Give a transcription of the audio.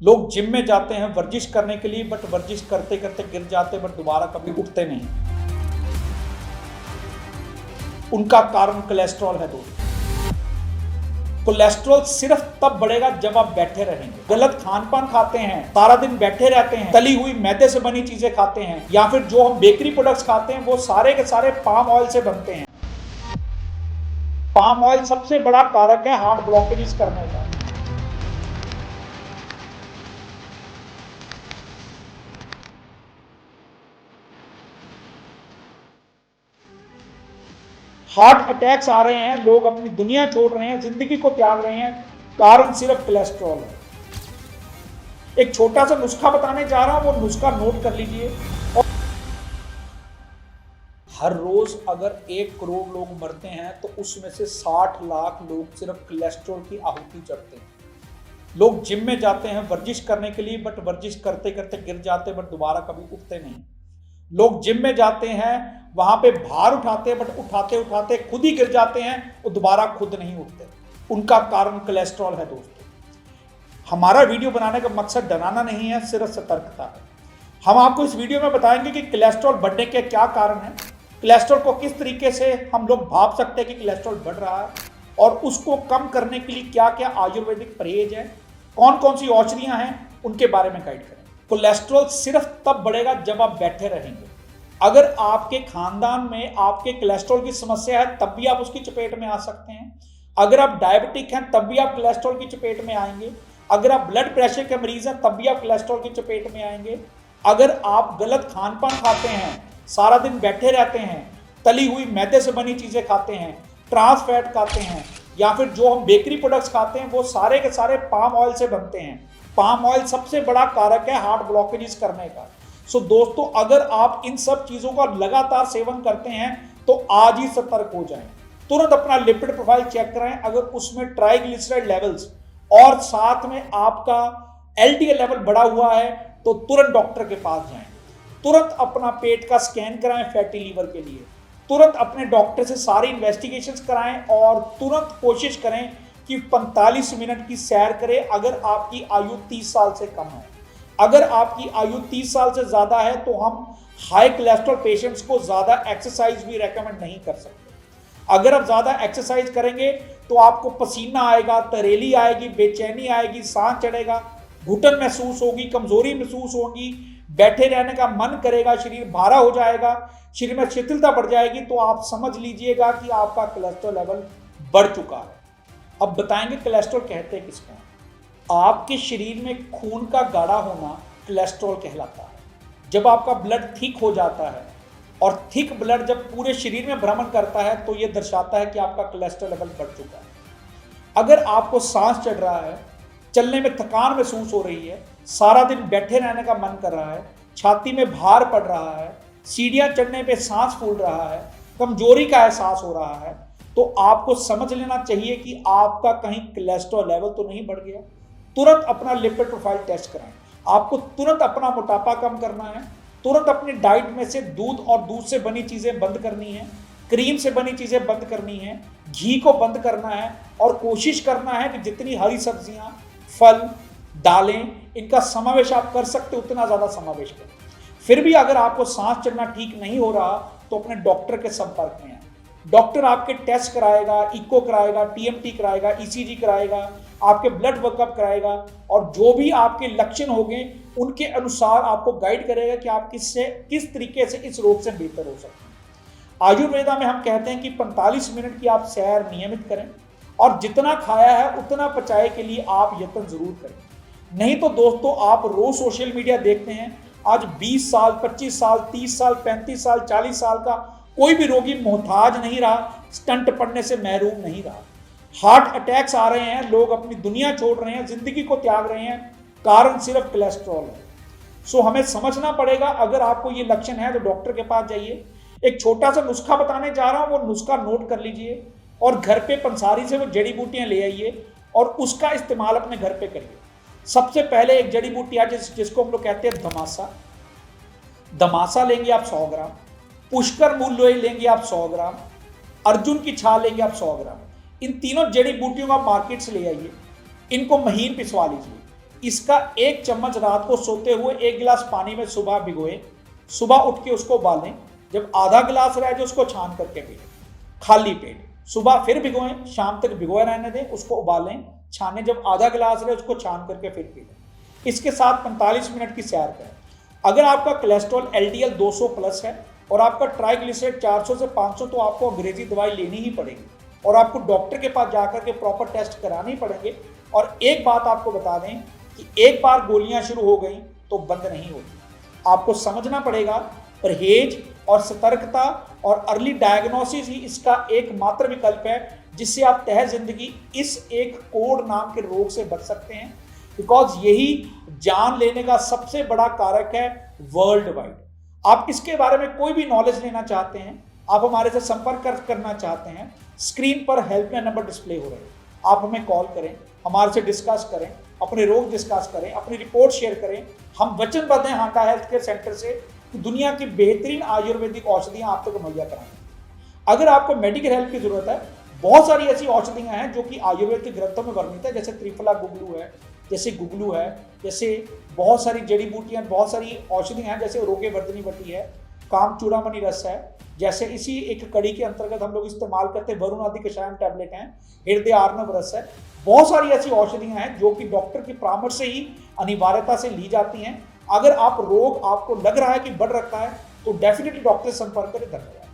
लोग जिम में जाते हैं वर्जिश करने के लिए, बट वर्जिश करते करते गिर जाते, बट दोबारा कभी उठते नहीं। उनका कारण कोलेस्ट्रॉल है दोस्तों। कोलेस्ट्रॉल सिर्फ तब बढ़ेगा जब आप बैठे रहेंगे, गलत खान पान खाते हैं, सारा दिन बैठे रहते हैं, तली हुई मैदे से बनी चीजें खाते हैं, या फिर जो हम बेकरी प्रोडक्ट्स खाते हैं वो सारे के सारे पाम ऑयल से बनते हैं। पाम ऑयल सबसे बड़ा कारक है हार्ट ब्लॉकेजेस करने का। हार्ट अटैक्स आ रहे हैं, लोग अपनी दुनिया छोड़ रहे हैं, जिंदगी को त्याग रहे हैं, कारण सिर्फ कोलेस्ट्रॉल है। एक छोटा सा नुस्खा बताने जा रहा हूं, वो नुस्खा नोट कर लीजिए। हर रोज अगर 1 करोड़ लोग मरते हैं तो उसमें से 60 लाख लोग सिर्फ कोलेस्ट्रॉल की आहुति चढ़ते हैं। लोग जिम में जाते हैं वर्जिश करने के लिए, बट वर्जिश करते करते गिर जाते, बट दोबारा कभी उठते नहीं। लोग जिम में जाते हैं, वहां पे भार उठाते हैं, बट उठाते उठाते खुद ही गिर जाते हैं और दोबारा खुद नहीं उठते। उनका कारण कोलेस्ट्रॉल है दोस्तों। हमारा वीडियो बनाने का मकसद डराना नहीं है, सिर्फ सतर्कता है। हम आपको इस वीडियो में बताएंगे कि कोलेस्ट्रॉल बढ़ने के क्या कारण है, कोलेस्ट्रॉल को किस तरीके से हम लोग भाप सकते हैं कि कोलेस्ट्रॉल बढ़ रहा है, और उसको कम करने के लिए क्या क्या आयुर्वेदिक परहेज है, कौन कौन सी औषधियां हैं, उनके बारे में गाइड करें। कोलेस्ट्रॉल सिर्फ तब बढ़ेगा जब आप बैठे रहेंगे। अगर आपके खानदान में आपके कोलेस्ट्रॉल की समस्या है तब भी आप उसकी चपेट में आ सकते हैं। अगर आप डायबिटिक हैं तब भी आप कोलेस्ट्रॉल की चपेट में आएंगे। अगर आप ब्लड प्रेशर के मरीज हैं तब भी आप कोलेस्ट्रॉल की चपेट में आएंगे। अगर आप गलत खान पान खाते हैं, सारा दिन बैठे रहते हैं, तली हुई मैदे से बनी चीजें खाते हैं, ट्रांस फैट खाते हैं, या फिर जो हम बेकरी प्रोडक्ट्स खाते हैं वो सारे के सारे पाम ऑयल से बनते हैं। पाम ऑयल सबसे बड़ा कारक है हार्ट ब्लॉकेजेस करने का। सो दोस्तों, अगर आप इन सब चीजों का लगातार सेवन करते हैं तो आज ही सतर्क हो जाएं। तुरंत अपना लिपिड प्रोफाइल चेक कराएं। अगर उसमें ट्राइग्लिसराइड लेवल्स और साथ में आपका एलडीएल लेवल बढ़ा हुआ है तो तुरंत डॉक्टर के पास जाएं। तुरंत अपना पेट का स्कैन कराएं फैटी लीवर के लिए। तुरंत अपने डॉक्टर से सारी इन्वेस्टिगेशंस कराएं और तुरंत कोशिश करें कि 45 मिनट की सैर करें अगर आपकी आयु 30 साल से कम है। अगर आपकी आयु 30 साल से ज़्यादा है तो हम हाई कोलेस्ट्रॉल पेशेंट्स को ज़्यादा एक्सरसाइज भी रेकमेंड नहीं कर सकते। अगर आप ज़्यादा एक्सरसाइज करेंगे तो आपको पसीना आएगा, तरेली आएगी, बेचैनी आएगी, सांस चढ़ेगा, घुटन महसूस होगी, कमजोरी महसूस होगी, बैठे रहने का मन करेगा, शरीर भारा हो जाएगा, शरीर में शिथिलता बढ़ जाएगी। तो आप समझ लीजिएगा कि आपका कोलेस्ट्रॉल लेवल बढ़ चुका है। अब बताएंगे कोलेस्ट्रॉल कहते किसको हैं। आपके शरीर में खून का गाढ़ा होना कोलेस्ट्रॉल कहलाता है। जब आपका ब्लड थिक हो जाता है, और थिक ब्लड जब पूरे शरीर में भ्रमण करता है तो यह दर्शाता है कि आपका कोलेस्ट्रॉल लेवल बढ़ चुका है। अगर आपको सांस चढ़ रहा है, चलने में थकान महसूस हो रही है, सारा दिन बैठे रहने का मन कर रहा है, छाती में भार पड़ रहा है, सीढ़ियां चढ़ने पे सांस फूल रहा है, कमजोरी का एहसास हो रहा है, तो आपको समझ लेना चाहिए कि आपका कहीं कोलेस्ट्रॉल लेवल तो नहीं बढ़ गया। तुरंत अपना लिपिड प्रोफाइल टेस्ट कराएं। आपको तुरंत अपना मोटापा कम करना है। तुरंत अपनी डाइट में से दूध और दूध से बनी चीजें बंद करनी है, क्रीम से बनी चीजें बंद करनी है, घी को बंद करना है, और कोशिश करना है कि जितनी हरी सब्जियां, फल, दालें, इनका समावेश आप कर सकते उतना ज्यादा समावेश करें। फिर भी अगर आपको सांस चढ़ना ठीक नहीं हो रहा तो अपने डॉक्टर के संपर्क में आए। डॉक्टर आपके टेस्ट कराएगा, इको कराएगा, टीएमटी कराएगा, ईसीजी कराएगा, आपके ब्लड वर्कअप कराएगा, और जो भी आपके लक्षण होंगे उनके अनुसार आपको गाइड करेगा कि आप किस तरीके से इस रोग से बेहतर हो सकते हैं। आयुर्वेदा में हम कहते हैं कि 45 मिनट की आप सैर नियमित करें, और जितना खाया है उतना पचाए के लिए आप यत्न जरूर करें। नहीं तो दोस्तों, आप रोज सोशल मीडिया देखते हैं, आज 20 साल, 25 साल, 30 साल, 35 साल, 40 साल का कोई भी रोगी मोहताज नहीं रहा, स्टंट पड़ने से महरूम नहीं रहा। हार्ट अटैक्स आ रहे हैं, लोग अपनी दुनिया छोड़ रहे हैं, जिंदगी को त्याग रहे हैं, कारण सिर्फ कोलेस्ट्रॉल है। सो हमें समझना पड़ेगा। अगर आपको ये लक्षण है तो डॉक्टर के पास जाइए। एक छोटा सा नुस्खा बताने जा रहा हूं, वो नुस्खा नोट कर लीजिए, और घर पे पंसारी से वो जड़ी बूटियां ले आइए और उसका इस्तेमाल अपने घर पे करिए। सबसे पहले एक जड़ी बूटी है जिसको हम लोग कहते हैं धमासा। धमासा लेंगे आप 100 ग्राम, पुष्कर मूल लेंगे आप 100 ग्राम, अर्जुन की छाल लेंगे आप 100 ग्राम। इन तीनों जड़ी बूटियों का मार्केट से ले आइए, इनको महीन पिसवा लीजिए। इसका 1 चम्मच रात को सोते हुए 1 गिलास पानी में सुबह भिगोएं, सुबह उठ के उसको उबालें, जब आधा गिलास रह जाए उसको छान करके पी लें खाली पेट। सुबह फिर भिगोएं, शाम तक भिगोए रहने दें, उसको उबालें, छाने, जब आधा गिलास रहे उसको छान करके फिर पी लें। इसके साथ 45 मिनट की सैर करें। अगर आपका कोलेस्ट्रॉल LDL 200 प्लस है और आपका ट्राइग्लिसराइड 400 से 500, तो आपको अंग्रेजी दवाई लेनी ही पड़ेगी और आपको डॉक्टर के पास जाकर के प्रॉपर टेस्ट कराने ही पड़ेंगे। और एक बात आपको बता दें कि एक बार गोलियां शुरू हो गई तो बंद नहीं होती। आपको समझना पड़ेगा परहेज और सतर्कता और अर्ली डायग्नोसिस ही इसका एकमात्र विकल्प है जिससे आप तह जिंदगी इस एक कोढ़ नाम के रोग से बच सकते हैं, बिकॉज यही जान लेने का सबसे बड़ा कारक है वर्ल्ड वाइड। आप इसके बारे में कोई भी नॉलेज लेना चाहते हैं, आप हमारे से संपर्क करना चाहते हैं, स्क्रीन पर हेल्पलाइन नंबर डिस्प्ले हो रहे हैं, आप हमें कॉल करें, हमारे से डिस्कस करें, अपने रोग डिस्कस करें, अपनी रिपोर्ट शेयर करें। हम वचनबद्ध हैं हांडा हेल्थ केयर सेंटर से कि दुनिया की बेहतरीन आयुर्वेदिक औषधियां आप तक मुहैया कराएंगे। अगर आपको मेडिकल हेल्प की जरूरत है, बहुत सारी ऐसी औषधियां हैं जो कि आयुर्वेद के ग्रंथों में वर्णित है, जैसे त्रिफला गुगलू है, जैसे गुगलू है, जैसे बहुत सारी जड़ी बूटियां, बहुत सारी औषधियां हैं, जैसे रोगे वर्धनी बटी है, काम चूड़ामणि रस है, जैसे इसी एक कड़ी के अंतर्गत हम लोग इस्तेमाल करते हैं वरुण आदि कषायम टैबलेट हैं, हृदय आर्नव रस है। बहुत सारी ऐसी औषधियां हैं जो कि डॉक्टर की परामर्श से ही अनिवार्यता से ली जाती हैं। अगर आप रोग आपको लग रहा है कि बढ़ रखा है तो डेफिनेटली डॉक्टर से संपर्क करें। धन्यवाद।